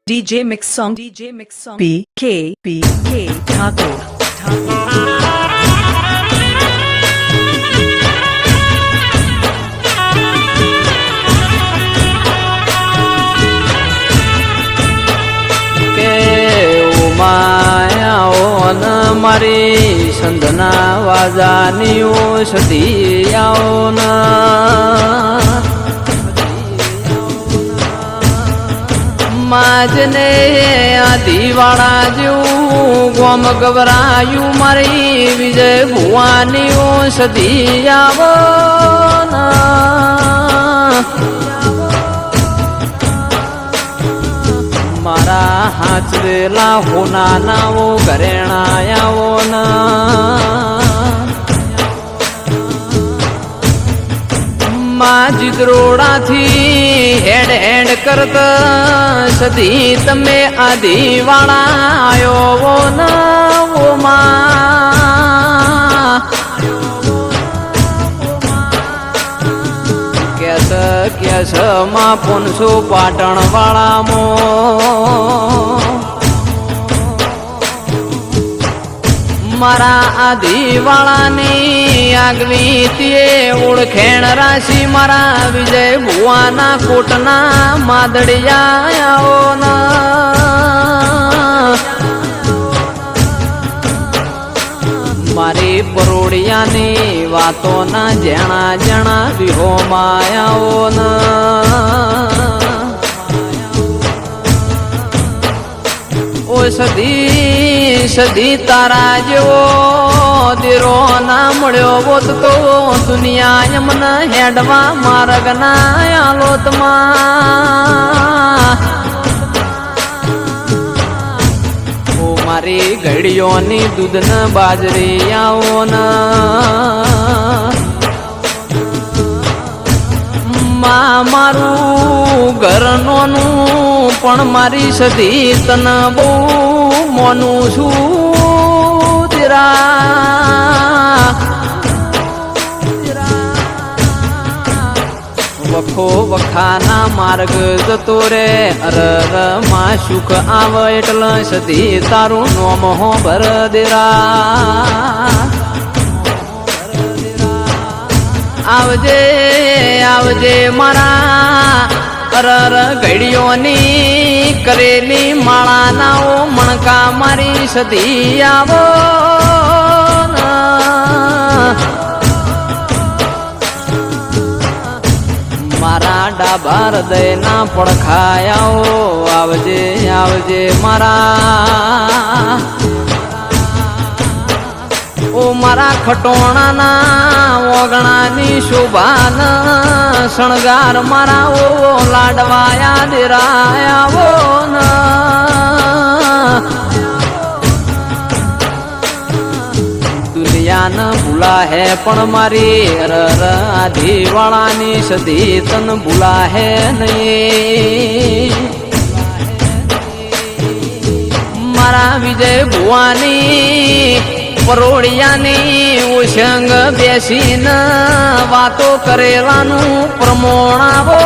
DJ Mix Song PK Thakur મારી સંધના વાજાની સધી આવો માજને આદિવાળા જેવું ગોમ ગવરાયું મારી વિજય ભુવાની સધી આવો મારા હાચવેલા હોનાનાઓ ઘરેણાયાઓ માં જીદરોડાથી હેડ હેડ કરત સદી તમે આદિવાળા આયો ઓ માં કેસ માં 500 પાટણ વાળામાં મારા આદિવાળાની આગવી તે ઓળખેણ રાશિ મારા વિજય ભુવાના કોટના માદડિયાઓ મારી પરોડિયાની વાતોના જણા જણા વિહો માયાઓ ઓ સદી સદી તારા જેવો દેરો ના મળ્યો હોત તો દુનિયા એમને હેડવા માર્ગ ના આલોતમાં મારી ઘડીઓની દૂધ ને બાજરી આવો મારું ઘર નોનું પણ મારી સધી તને બહુ મોનું છું તેરા વખો વખાના માર્ગ જતો રે અરર માં સુખ આવ એટલે સધી તારું નોમ હો ભર દેરા આવજે આવજે મારા અરર ઘડીઓની કરેલી માળાનાઓ મણકા મારી સધી આવો મારા ડાબા હૃદયના પડખાયાઓ આવજે આવજે મારા ઓ મારા ખટોણાના ઓગણાની શોભાન શણગાર મારા ઓ લાડવાયા દેરાયાવો દુનિયાને ભૂલા હે પણ મારી અરર આદિવાળાની સધી તન ભૂલા હે નહીં મારા વિજય ભુવાની પરોડિયાની ઉષંગ બેસીને વાતો કરેલાનું પ્રમોણ આવો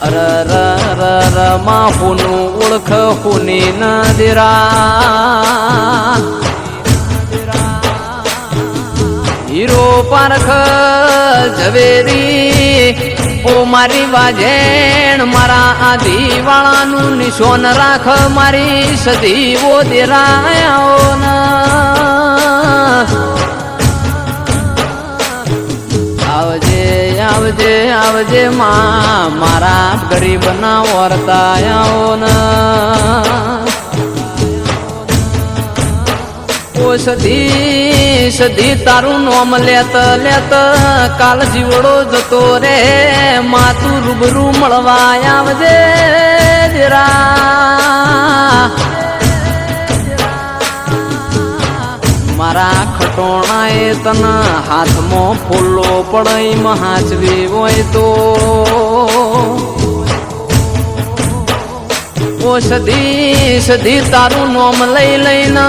અરર માં હુનું ઓળખ હુની ન દેરા હીરો પારખ ઝવેરી ઓ મારી વાજેણ મારા આદિવાળાનું નિશોન રાખ મારી સધી ઓ દેરાયાઓ આવજે આવજે આવજે માં મારા ગરીબના વર્તાયાઓ ઓ સધી સધી તારું નોમ લેત લેત કાલ જીવડો જતો રે માતું રૂબરૂ મળવા આવજે જરા મારા ખટોણાએ તને હાથમાં ફૂલો પડાઈ મહાચવી હોય તો ઓ ઓ સદી સદી તારું નોમ લઈ લઈને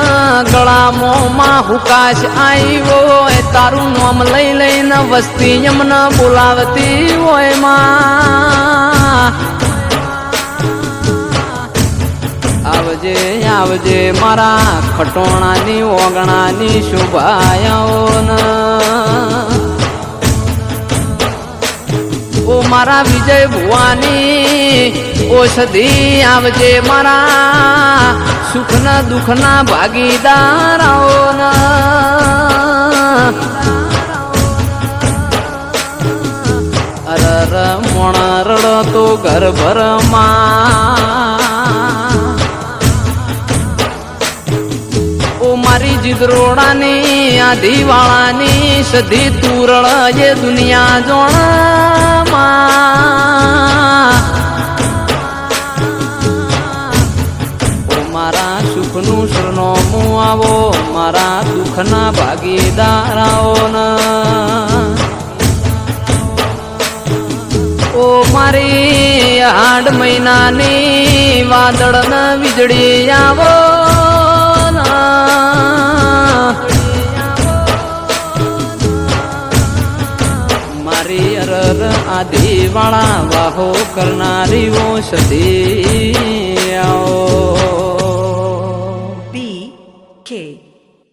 ગળામાં હુકાશ આવ્યો તારું નોમ લઈ લઈને વસ્તી એમને બોલાવતી હોય માં આવજે આવજે મારા ખટોણાની ઓગણાની શુભાયાઓને ઓ મારા વિજય ભુવાની ઓષધી આવજે મારા સુખના દુઃખના ભાગીદારાઓના અરર મોણ રડતો ઘર ભરમાં ઓ મારી જીદરોડાની આધીવાળાની સધી તુરળ એ દુનિયા જોણમાં ઓ મારા સુખનું સરનામું આવો મારા દુઃખના ભાગીદારાઓના ઓ મારી આઠ મહિનાની વાદળ વીજળી આવો મારી અરર આદિવાળા વાહો કરનારી ઓ સદી